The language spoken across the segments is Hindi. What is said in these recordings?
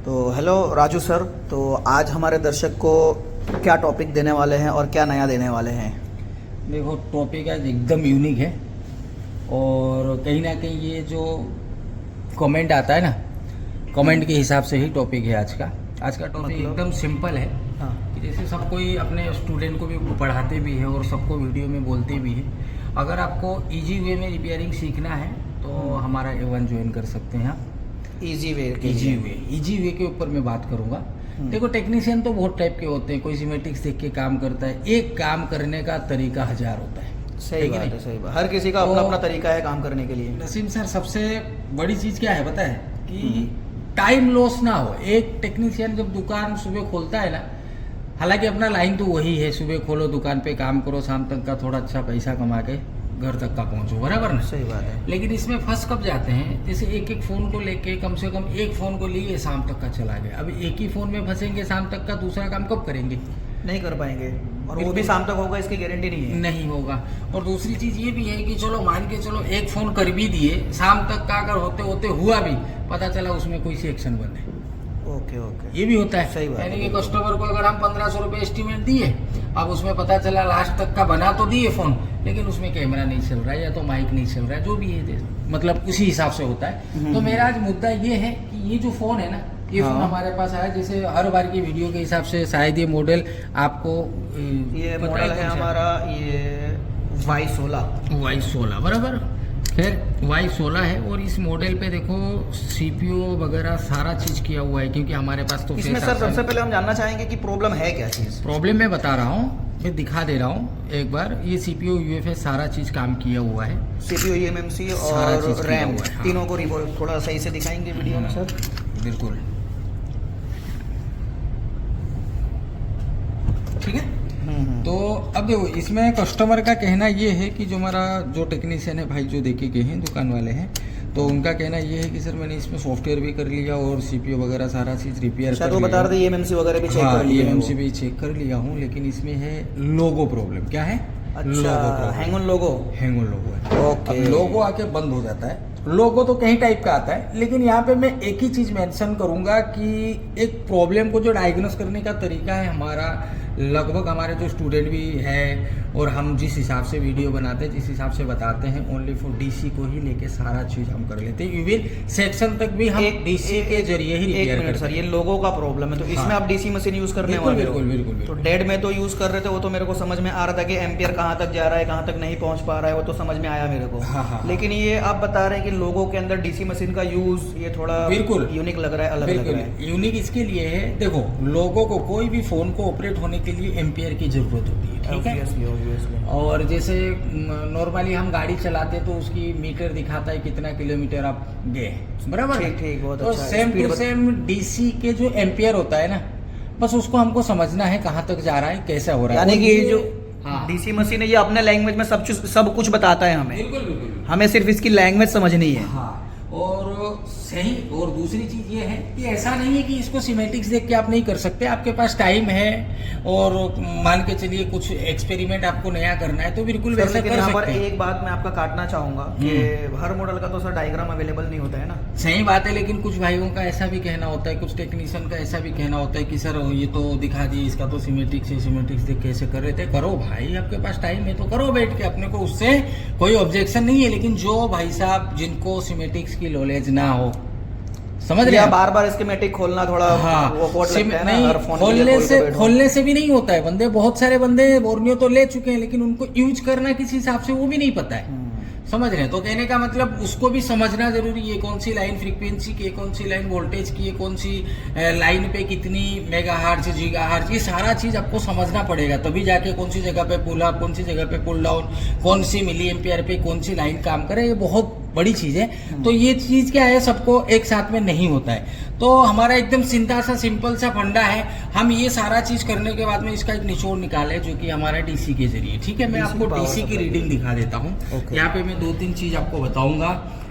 तो हेलो राजू सर, तो आज हमारे दर्शक को क्या टॉपिक देने वाले हैं और क्या नया देने वाले हैं? देखो, टॉपिक आज एकदम यूनिक है और कहीं ना कहीं ये जो कमेंट आता है ना, कमेंट के हिसाब से ही टॉपिक है आज का टॉपिक मतलब? एकदम सिंपल है। हाँ। कि जैसे सब कोई अपने स्टूडेंट को भी पढ़ाते भी है और सबको वीडियो में बोलते भी है, अगर आपको इजी वे में रिपेयरिंग सीखना है तो हमारा A1 ज्वाइन कर सकते हैं आप। इजी वे इजी वे के ऊपर मैं बात करूंगा। देखो, टेक्नीशियन तो बहुत टाइप के होते हैं, कोई सिमेटिक्स देख के काम करता है, एक काम करने का तरीका 1000 होता है। सही बात है, सही बात। हर किसी का अपना अपना तरीका है काम करने के लिए। नसीम सर, सबसे बड़ी चीज क्या है पता है? कि टाइम लॉस ना हो। एक टेक्नीशियन जब दुकान सुबह खोलता है ना, हालांकि अपना लाइन तो वही है, सुबह खोलो, दुकान पे काम करो, शाम तक का थोड़ा अच्छा पैसा कमा के घर तक का पहुंचो, बराबर ना? सही बात है। लेकिन इसमें फंस कब जाते हैं? जैसे एक एक फोन को लेके, कम से कम एक फोन को लिए शाम तक का चला गया। अब एक ही फोन में फंसेंगे, शाम तक का दूसरा काम कब करेंगे? नहीं कर पाएंगे, और वो भी शाम तक होगा इसकी गारंटी नहीं है। नहीं होगा। और दूसरी चीज ये भी है कि चलो मान के चलो एक फोन कर भी दिए, शाम तक का अगर होते होते हुआ भी, पता चला उसमें कोई सी एक्शन बने। ओके। ये भी होता है। सही बात है। यानी कि कस्टमर को अगर हम 1500 रुपए एस्टिमेट दिए, अब उसमें पता चला लास्ट तक का बना तो दिए फोन, लेकिन उसमें कैमरा नहीं चल रहा है या तो माइक नहीं चल रहा है, जो भी है, मतलब उसी हिसाब से होता है। तो मेरा आज मुद्दा ये है कि ये जो फोन है ना, ये फोन हमारे पास आया, जैसे हर बार की वीडियो के हिसाब से शायद ये मॉडल आपको ये मॉडल है हमारा, ये Y16 बराबर। खैर Y16 है और इस मॉडल पे देखो CPU वगैरह सारा चीज किया हुआ है, क्योंकि हमारे पास तो इसमें सर सबसे पहले हम जानना चाहेंगे कि प्रॉब्लम है क्या चीज। प्रॉब्लम मैं बता रहा हूँ, मैं दिखा दे रहा हूँ एक बार। ये CPU UFS सारा चीज काम किया हुआ है, CPU eMMC सारा चीज और किया रैम, हुआ है, हाँ। तीनों को थोड़ा सही से दिखाएंगे वीडियो में सर। बिल्कुल, ठीक है। तो अब देखो, इसमें कस्टमर का कहना ये है कि जो हमारा जो टेक्नीशियन है भाई, जो देखे गए हैं, दुकान वाले हैं, तो उनका कहना ये है कि सर मैंने इसमें सॉफ्टवेयर भी कर लिया और CPU वगैरर सारा चीज रिपेयर कर लिया। बता रहे थे eMMC वगैरह भी चेक कर लिया। eMMC भी चेक कर लिया हूँ, लेकिन इसमें है लोगो प्रॉब्लम। क्या है? अच्छा, हैंग ऑन लोगो है। ओके। अब लोगो आके बंद हो जाता है। लोगो तो कई टाइप का आता है, लेकिन यहाँ पे मैं एक ही चीज मेंशन करूंगा कि एक प्रॉब्लम को जो डायग्नोस करने का तरीका है हमारा, लगभग हमारे जो स्टूडेंट भी है और हम जिस हिसाब से वीडियो बनाते हैं, जिस हिसाब से बताते हैं, ओनली फॉर DC को ही लेके सारा चीज हम कर लेते हैं। इवन सेक्शन तक भी हम DC के जरिए ही रिपेयर करते हैं। सर, ये लोगों का प्रॉब्लम है, तो इसमें आप DC मशीन यूज करने वाले हो? बिल्कुल। तो डेड में तो यूज कर रहे थे, वो तो मेरे को समझ में आ रहा था कि एम्पियर कहाँ तक जा रहा है, कहाँ तक नहीं पहुंच पा रहा है, वो तो समझ में आया मेरे को। हाँ। लेकिन ये आप बता रहे हैं कि लोगों के अंदर DC मशीन का यूज, ये थोड़ा बिल्कुल यूनिक लग रहा है, अलग लग रहा है। यूनिक इसके लिए है, देखो, लोगों को कोई भी फोन को ऑपरेट होने के लिए एम्पियर की जरूरत होती है, ठीक है। Obviously. और जैसे नॉर्मली हम गाड़ी चलाते तो उसकी मीटर दिखाता है कितना किलोमीटर आप गए, बराबर। ठीक, बहुत तो अच्छा। सेम टू सेम DC के जो एम्पियर होता है ना, बस उसको हमको समझना है कहाँ तक जा रहा है, कैसा हो रहा है। यानी कि ये जो हाँ, DC मशीन है, ये अपने लैंग्वेज में सब कुछ बताता है हमें। बिल्कुल। हमें सिर्फ इसकी लैंग्वेज समझनी है। हाँ, और सही। और दूसरी चीज ये है कि ऐसा नहीं है कि इसको सिमेटिक्स देख के आप नहीं कर सकते। आपके पास टाइम है और मान के चलिए कुछ एक्सपेरिमेंट आपको नया करना है तो बिल्कुल वैसा कर सकते हैं। एक बात मैं आपका काटना चाहूंगा कि हर मॉडल का तो सर डायग्राम अवेलेबल नहीं होता है ना। सही बात है, लेकिन कुछ भाइयों का ऐसा भी कहना होता है, कुछ टेक्नीशियन का ऐसा भी कहना होता है कि सर ये तो दिखा दिए, इसका तो सिमेटिक्स देख कैसे कर रहे थे। करो भाई, आपके पास टाइम है तो करो बैठ के, अपने को उससे कोई ऑब्जेक्शन नहीं है। लेकिन जो भाई साहब जिनको सिमेटिक्स की नॉलेज ना हो, समझ रहे हैं, बार स्कीमेटिक खोलना थोड़ा खोलने से भी नहीं होता है। बंदे, बहुत सारे बंदे बोर्नियो तो ले चुके हैं, लेकिन उनको यूज करना किस हिसाब से वो भी नहीं पता है। समझ रहे हैं? तो कहने का मतलब उसको भी समझना जरूरी है, कौन सी लाइन फ्रीक्वेंसी की है, कौन सी लाइन वोल्टेज की है, कौन सी लाइन पे कितनी मेगाहर्ट्ज, गीगाहर्ट्ज, ये सारा चीज आपको समझना पड़ेगा। तभी जाके कौन सी जगह पे पुल अप, कौन सी जगह पे पुल डाउन, कौन सी मिली एम्पियर पे कौन सी लाइन काम करे, ये बहुत बड़ी चीज है। तो ये चीज क्या है, सबको एक साथ में नहीं होता है। तो हमारा एकदम सीधा सा सिंपल सा फंडा है। हम ये सारा चीज करने के बाद में इसका एक निचोड़ निकाले, जो कि हमारा DC के जरिए, ठीक है। मैं आपको DC की रीडिंग दिखा देता हूँ। यहाँ पे मैं 2-3 चीज आपको बताऊंगा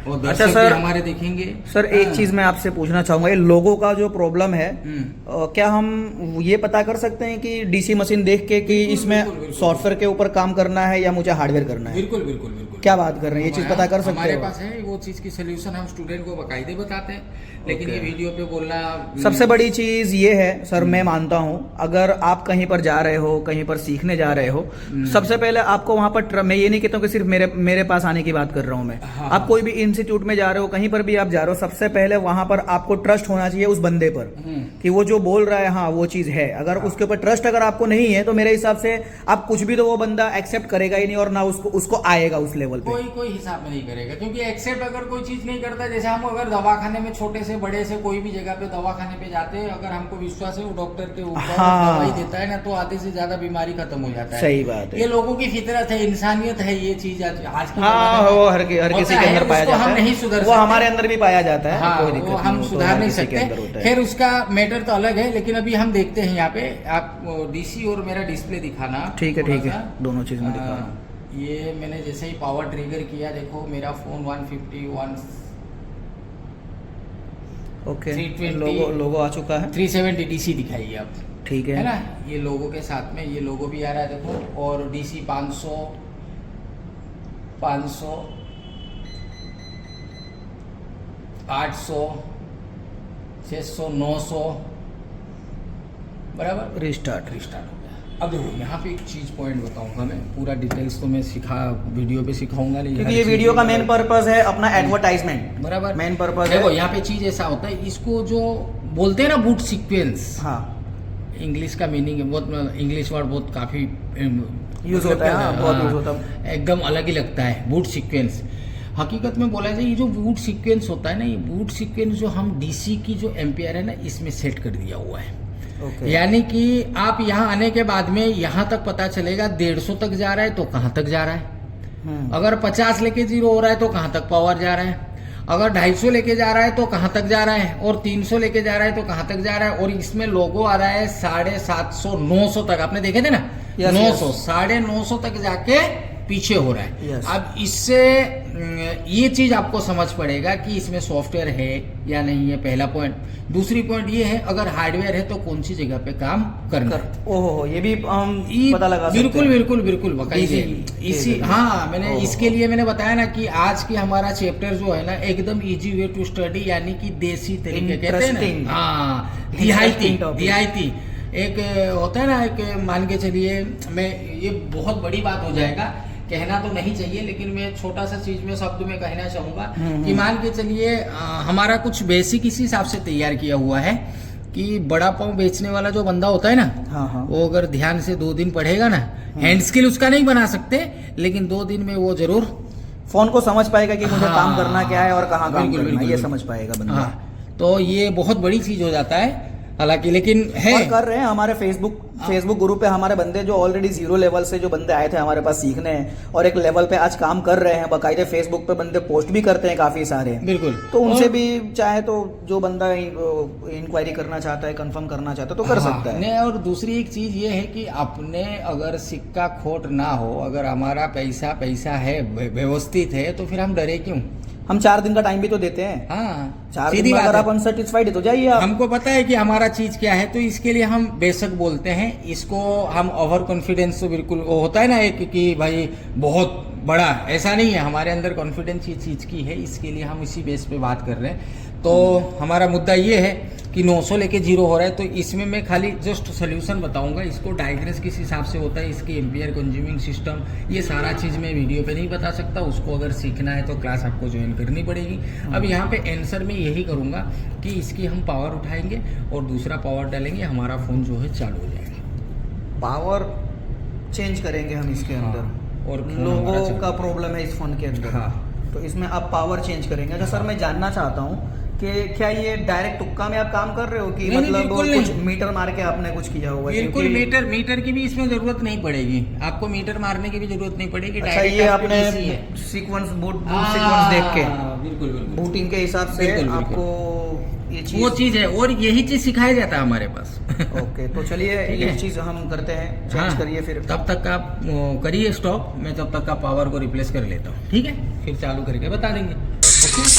और दर्शक भी हमारे देखेंगे। सर, एक चीज मैं आपसे पूछना चाहूंगा, ये लोगों का जो प्रॉब्लम है, क्या हम ये पता कर सकते हैं कि DC मशीन देख के कि इसमें सॉफ्टवेयर के ऊपर काम करना है या मुझे हार्डवेयर करना है? बिल्कुल। क्या बात कर रहे हैं, ये चीज पता कर सकते हैं? हमारे पास है वो वो चीज़ की सोल्यूशन हम स्टूडेंट को बाकायदे बताते हैं, लेकिन ये वीडियो पे बोलना सबसे बड़ी चीज ये है सर, मैं मानता हूँ अगर आप कहीं पर जा रहे हो, कहीं पर सीखने जा रहे हो, सबसे पहले आपको वहां पर मैं ये नहीं कहता हूँ कि सिर्फ मेरे पास आने की बात कर रहा हूँ मैं, आप कोई भी इंस्टीट्यूट में जा रहे हो, कहीं पर भी आप जा रहे हो, सबसे पहले वहां पर आपको ट्रस्ट होना चाहिए उस बंदे पर कि वो जो बोल रहा है हाँ वो चीज है। अगर उसके ऊपर ट्रस्ट अगर आपको नहीं है तो मेरे हिसाब से आप कुछ भी तो वो बंदा एक्सेप्ट करेगा ही नहीं और ना उसको आएगा उस लेवल पे, कोई हिसाब में नहीं करेगा। क्योंकि एक्सेप्ट अगर कोई चीज नहीं करता, जैसे हम अगर दवाखाने में छोटे से बड़े से कोई भी जगह पे दवाखाने पे जाते हैं, अगर हमको विश्वास है वो डॉक्टर के ऊपर दवाई देता है ना, तो आधे से ज्यादा बीमारी खत्म हो जाता है। सही बात है, ये लोगों की फितरत है, इंसानियत है, ये चीज आज की वो हर किसी के अंदर पाया जाता है, नहीं सुधर, वो हमारे अंदर भी पाया जाता है, कोई दिक्कत नहीं, हम सुधार नहीं सकते। खैर उसका मैटर तो अलग है, लेकिन अभी हम देखते हैं यहाँ पे आप डीसी और मेरा डिस्प्ले दिखाना। ठीक है, दोनों चीज में दिखा। ये मैंने जैसे ही पावर ट्रिगर किया, देखो मेरा फोन 151 ओके 320 लोगो आ चुका है, 370 डीसी दिखाइए आप, ठीक है ना, ये लोगो के साथ में ये लोगो भी आ रहा है देखो, और डीसी 500 800 600 900 बराबर रिस्टार्ट हो गया। अब देखो यहाँ पे एक चीज पॉइंट बताऊंगा मैं, पूरा डिटेल्स तो मैं वीडियो पे सिखाऊंगा नहीं, क्योंकि ये वीडियो का मेन पर्पस है अपना एडवर्टाइजमेंट, बराबर मेन पर्पस देखो यहाँ पे चीज ऐसा होता है, इसको जो बोलते हैं ना बूट सीक्वेंस, हाँ इंग्लिश का मीनिंग है, बहुत इंग्लिश वर्ड बहुत काफी यूज होता है, हाँ, बहुत यूज होता है, एकदम अलग ही लगता है बूट सीक्वेंस। हकीकत में बोला जाए ये जो बूट सीक्वेंस होता है ना, ये बूट सीक्वेंस जो हम डीसी की जो एम्पियर है ना इसमें सेट कर दिया हुआ है। यानी कि आप यहाँ आने के बाद में यहाँ तक पता चलेगा 150 तक जा रहा है तो कहाँ तक जा रहा है, अगर 50 लेके 0 हो रहा है तो कहाँ तक पावर जा रहा है, अगर 250 लेके जा रहा है तो कहाँ तक जा रहा है, और 300 लेके जा रहा है तो कहाँ तक जा रहा है, और इसमें लोगो आ रहा है 750 900 तक, आपने देखे थे ना, 900 950 तक जाके पीछे हो रहा है। अब इससे ये चीज आपको समझ पड़ेगा कि इसमें सॉफ्टवेयर है या नहीं है, पहला पॉइंट। दूसरी पॉइंट ये है अगर हार्डवेयर है तो कौन सी जगह पे काम करना है, ओहो ये भी हम पता लगा सकते बिल्कुल हैं। बिल्कुल बिल्कुल बताइए इसी, हाँ मैंने इसके लिए मैंने बताया ना कि आज की हमारा चैप्टर जो है ना एकदम इजी वे टू स्टडी, यानी कि देसी तरीके कहते हैं ना, हाँ दिहायती एक होता है ना, एक मान के चलिए, मैं ये बहुत बड़ी बात हो जाएगा, कहना तो नहीं चाहिए, लेकिन मैं छोटा सा चीज में शब्द में कहना चाहूंगा कि मान के चलिए हमारा कुछ बेसिक इसी हिसाब से तैयार किया हुआ है कि बड़ा पाव बेचने वाला जो बंदा होता है ना, वो अगर ध्यान से 2 दिन पढ़ेगा ना, हैंड स्किल उसका नहीं बना सकते, लेकिन 2 दिन में वो जरूर फोन को समझ पाएगा कि मुझे काम करना क्या है और कहाँ काम करना है, ये समझ पाएगा बंदा। तो ये बहुत बड़ी चीज हो जाता है हालांकि, लेकिन है और कर रहे हैं हमारे फेसबुक ग्रुप पे हमारे बंदे जो ऑलरेडी 0 लेवल से जो बंदे आए थे हमारे पास सीखने और एक लेवल पे आज काम कर रहे हैं, बाकायदे फेसबुक पे बंदे पोस्ट भी करते हैं काफी सारे, बिल्कुल, तो उनसे भी चाहे तो जो बंदा इंक्वायरी करना चाहता है, कंफर्म करना चाहता है तो कर सकता है। नहीं, और दूसरी एक चीज ये है कि अपने अगर सिक्का खोट ना हो, अगर हमारा पैसा है, व्यवस्थित है, तो फिर हम डरे क्यों, हम 4 दिन का टाइम भी तो देते हैं, हाँ 4 दिन में अगर आप अनसेटिस्फाइड तो जाइए आप। हमको पता है कि हमारा चीज क्या है, तो इसके लिए हम बेशक बोलते हैं, इसको हम ओवर कॉन्फिडेंस तो बिल्कुल वो होता है ना एक कि भाई बहुत बड़ा, ऐसा नहीं है, हमारे अंदर कॉन्फिडेंस ये चीज की है, इसके लिए हम इसी बेस पे बात कर रहे हैं। तो हमारा मुद्दा ये है कि 900 लेके 0 हो रहा है, तो इसमें मैं खाली जस्ट सोल्यूशन बताऊंगा, इसको डायग्नोस किस हिसाब से होता है, इसके एम्पियर कंज्यूमिंग सिस्टम, ये सारा चीज़ मैं वीडियो पे नहीं बता सकता, उसको अगर सीखना है तो क्लास आपको ज्वाइन करनी पड़ेगी। अब यहाँ पे आंसर में यही करूँगा कि इसकी हम पावर उठाएंगे और दूसरा पावर डालेंगे, हमारा फ़ोन जो है चालू हो जाएगा, पावर चेंज करेंगे हम इसके अंदर, और लोगों का प्रॉब्लम है इस फोन के अंदर, तो इसमें आप पावर चेंज करेंगे। अच्छा सर, मैं जानना चाहता हूँ कि क्या ये डायरेक्ट तुक्का में आप काम कर रहे हो कि मतलब कुछ मीटर मार के आपने कुछ किया होगा? बिल्कुल, मीटर की भी इसमें जरूरत नहीं पड़ेगी, आपको मीटर मारने की भी जरूरत नहीं पड़ेगी। अच्छा, ये आपने सीक्वेंस बूट सीक्वेंस देख के, बिल्कुल बूटिंग के हिसाब से आपको वो चीज है, और यही चीज सिखाया जाता है हमारे पास। ओके, तो चलिए ये चीज हम करते हैं, चेंज करिए फिर। तब तक आप करिए स्टॉप, मैं तब तक का पावर को रिप्लेस कर लेता हूँ, ठीक है, फिर चालू करके बता देंगे। ओके,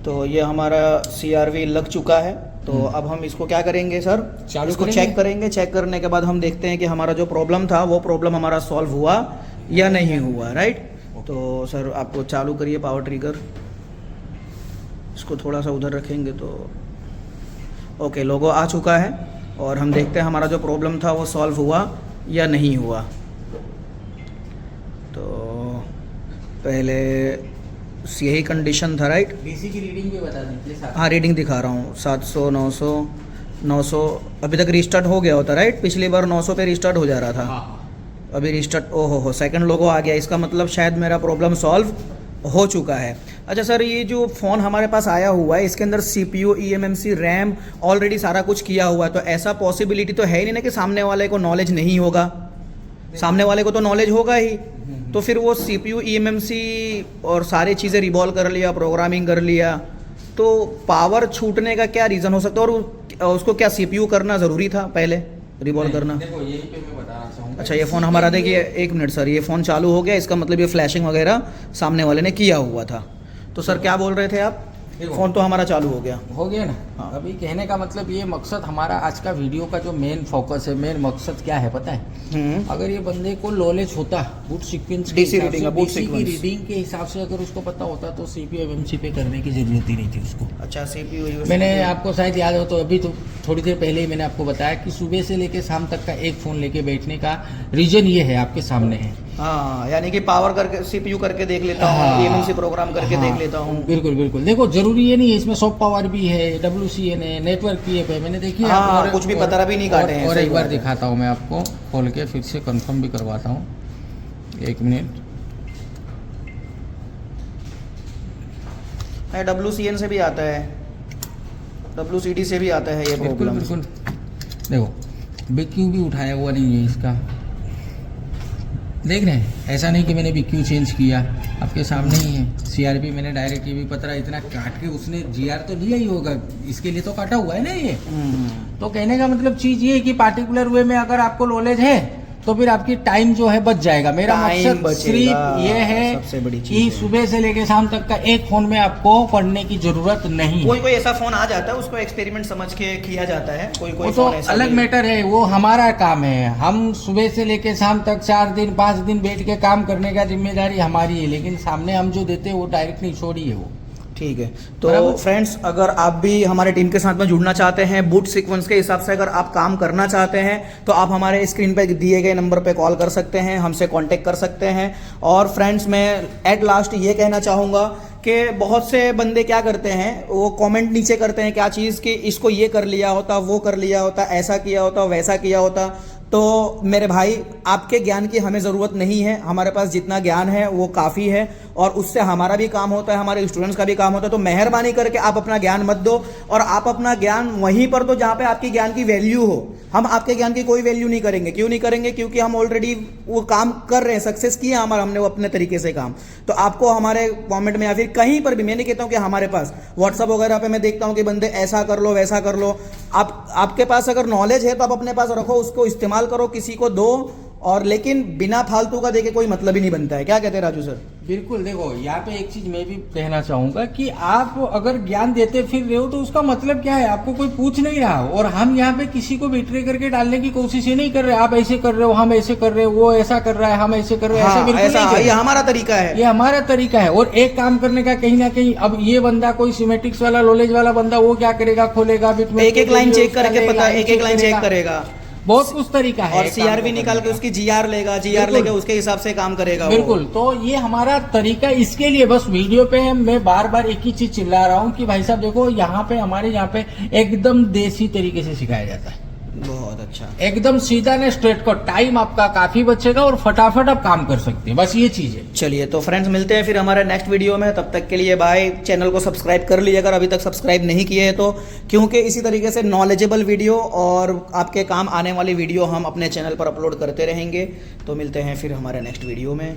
तो ये हमारा CRV लग चुका है। तो अब हम इसको क्या करेंगे सर, चालू इसको करेंगे? चेक करेंगे। चेक करने के बाद हम देखते हैं कि हमारा जो प्रॉब्लम था वो प्रॉब्लम हमारा सॉल्व हुआ या नहीं हुआ, राइट। तो सर आपको चालू करिए पावर ट्रिगर, इसको थोड़ा सा उधर रखेंगे तो ओके, लोगो आ चुका है और हम देखते हैं हमारा जो प्रॉब्लम था वो सॉल्व हुआ या नहीं हुआ। तो पहले यही कंडीशन था, राइट। डीसी की रीडिंग भी बता दीजिए साथ। हाँ रीडिंग दिखा रहा हूँ, 700 900 900 अभी तक रिस्टार्ट हो गया होता, राइट। पिछली बार 900 पे रिस्टार्ट हो जा रहा था, अभी रिस्टार्ट हो सेकंड लोगो आ गया। इसका मतलब शायद मेरा प्रॉब्लम सॉल्व हो चुका है। अच्छा सर, ये जो फ़ोन हमारे पास आया हुआ है इसके अंदर CPU eMMC रैम ऑलरेडी सारा कुछ किया हुआ है, तो ऐसा पॉसिबिलिटी तो है ही नहीं ना कि सामने वाले को नॉलेज नहीं होगा। सामने वाले को तो नॉलेज होगा ही, तो फिर वो CPU eMMC और सारी चीज़ें रिवॉल्व कर लिया, प्रोग्रामिंग कर लिया, तो पावर छूटने का क्या रीज़न हो सकता है? और उसको क्या CPU करना ज़रूरी था पहले रिवॉल्व करना? देखो यही पे मैं बताना चाहूँगा। अच्छा, ये फ़ोन हमारा देखिए, एक मिनट सर, ये फ़ोन चालू हो गया, इसका मतलब ये फ्लैशिंग वगैरह सामने वाले ने किया हुआ था। तो सर क्या बोल रहे थे आप? फ़ोन तो हमारा चालू हो गया। हो गया ना। हाँ। अभी कहने का मतलब ये मकसद हमारा आज का वीडियो का जो मेन फोकस है, मेन मकसद क्या है पता है? अगर ये बंदे को नॉलेज होता बूट सीक्वेंस की DC रीडिंग, बूट डीसी की सीक्वेंस रीडिंग के हिसाब से अगर उसको पता होता तो CPU eMMC पे करने की जरूरत ही नहीं थी उसको। अच्छा, CPU मैंने आपको शायद याद हो तो अभी तो थोड़ी देर पहले ही मैंने आपको बताया कि सुबह से लेके शाम तक का एक फ़ोन लेके बैठने का रीजन ये है, आपके सामने है। हाँ, यानी कि पावर करके CPU करके देख लेता हूँ, हाँ। eMMC प्रोग्राम करके देख लेता हूँ। बिल्कुल बिल्कुल। देखो जरूरी ये नहीं है, इसमें सॉफ्ट पावर भी है, WCN है, नेटवर्क PF है, मैंने देखी है। हाँ, और- कुछ भी और- पतरा भी नहीं काटे हैं, और सही एक बार बात है। दिखाता हूँ मैं आपको खोल के, फिर से कंफर्म भी करवाता हूँ, एक मिनट। WCN से भी आता है, WCD से भी आता है ये बिल्कुल प्रॉब्लम। बिल्कुल। देखो BQ भी उठाया हुआ नहीं है इसका, देख रहे हैं? ऐसा नहीं कि मैंने BQ चेंज किया, आपके सामने ही है। CRP मैंने डायरेक्ट ये भी पतरा इतना काट के, उसने GR तो लिया ही होगा, इसके लिए तो काटा हुआ है ना ये। तो कहने का मतलब चीज़ ये है कि पार्टिकुलर वे में अगर आपको नॉलेज है तो फिर आपकी टाइम जो है बच जाएगा। मेरा टाइम मकसद बचेगा, सिर्फ ये है सबसे बड़ी चीज़ कि है। सुबह से लेके शाम तक का एक फोन में आपको पढ़ने की जरूरत नहीं कोई है। कोई ऐसा फोन आ जाता है, उसको एक्सपेरिमेंट समझ के किया जाता है, कोई वो कोई तो फोन ऐसा अलग भी- मैटर है, वो हमारा काम है। हम सुबह से लेके शाम तक 4 दिन 5 दिन बैठ के काम करने का जिम्मेदारी हमारी है, लेकिन सामने हम जो देते हैं वो डायरेक्ट नहीं छोड़ी है वो। ठीक है। तो बराबर। फ्रेंड्स, अगर आप भी हमारे टीम के साथ में जुड़ना चाहते हैं, बूट सीक्वेंस के हिसाब से अगर आप काम करना चाहते हैं, तो आप हमारे स्क्रीन पे दिए गए नंबर पे कॉल कर सकते हैं, हमसे कांटेक्ट कर सकते हैं। और फ्रेंड्स, मैं एट लास्ट ये कहना चाहूँगा कि बहुत से बंदे क्या करते हैं, वो कमेंट नीचे करते हैं क्या चीज़ कि इसको ये कर लिया होता, वो कर लिया होता, ऐसा किया होता, वैसा किया होता। तो मेरे भाई, आपके ज्ञान की हमें ज़रूरत नहीं है, हमारे पास जितना ज्ञान है वो काफ़ी है और उससे हमारा भी काम होता है, हमारे स्टूडेंट्स का भी काम होता है। तो मेहरबानी करके आप अपना ज्ञान मत दो, और आप अपना ज्ञान वहीं पर दो जहाँ पे आपकी ज्ञान की वैल्यू हो। हम आपके ज्ञान की कोई वैल्यू नहीं करेंगे। क्यों नहीं करेंगे? क्योंकि हम ऑलरेडी वो काम कर रहे हैं, सक्सेस किया हमने वो अपने तरीके से काम। तो आपको हमारे कमेंट में या फिर कहीं पर भी, मैं नहीं कहता हूँ कि हमारे पास, व्हाट्सअप वगैरह पे मैं देखता हूँ कि बंदे ऐसा कर लो वैसा कर लो। आपके पास अगर नॉलेज है तो आप अपने पास रखो, उसको इस्तेमाल करो, किसी को दो, और लेकिन बिना फालतू का देके कोई मतलब ही नहीं बनता है। क्या कहते हैं राजू सर? बिल्कुल। देखो यहाँ पे एक चीज मैं भी कहना चाहूंगा कि आप अगर ज्ञान देते फिर रहे हो तो उसका मतलब क्या है? आपको कोई पूछ नहीं रहा, और हम यहाँ पे किसी को बिट्रे करके डालने की कोशिश ही नहीं कर रहे। आप ऐसे कर रहे हो, हम ऐसे कर रहे हो, वो ऐसा कर रहा है, हम ऐसे कर रहे हो, ऐसा हाँ, बिल्कुल ऐसा नहीं कर ये रहे। हमारा तरीका है। ये हमारा तरीका है। और एक काम करने का कहीं ना कहीं, अब ये बंदा कोई सिमेटिक्स वाला नॉलेज वाला बंदा, वो क्या करेगा? खोलेगा बिटमैप, एक एक लाइन चेक करके पता, एक एक लाइन चेक करेगा, बहुत कुछ तरीका है। और एक काम CRV को निकाल के करने का। उसकी GR लेगा, GR लेके उसके हिसाब से काम करेगा वो। बिल्कुल। तो ये हमारा तरीका, इसके लिए बस वीडियो पे मैं बार बार एक ही चीज चिल्ला रहा हूँ कि भाई साहब देखो, यहाँ पे हमारे यहाँ पे एकदम देसी तरीके से सिखाया जाता है। बहुत अच्छा। एकदम सीधा ने स्ट्रेट को, टाइम आपका काफी बचेगा और फटाफट आप काम कर सकते हैं। बस ये चीज है। चलिए, तो फ्रेंड्स, मिलते हैं फिर हमारे नेक्स्ट वीडियो में। तब तक के लिए बाय। चैनल को सब्सक्राइब कर लीजिए अगर अभी तक सब्सक्राइब नहीं किए हैं तो, क्योंकि इसी तरीके से नॉलेजेबल वीडियो और आपके काम आने वाली वीडियो हम अपने चैनल पर अपलोड करते रहेंगे। तो मिलते हैं फिर हमारे नेक्स्ट वीडियो में।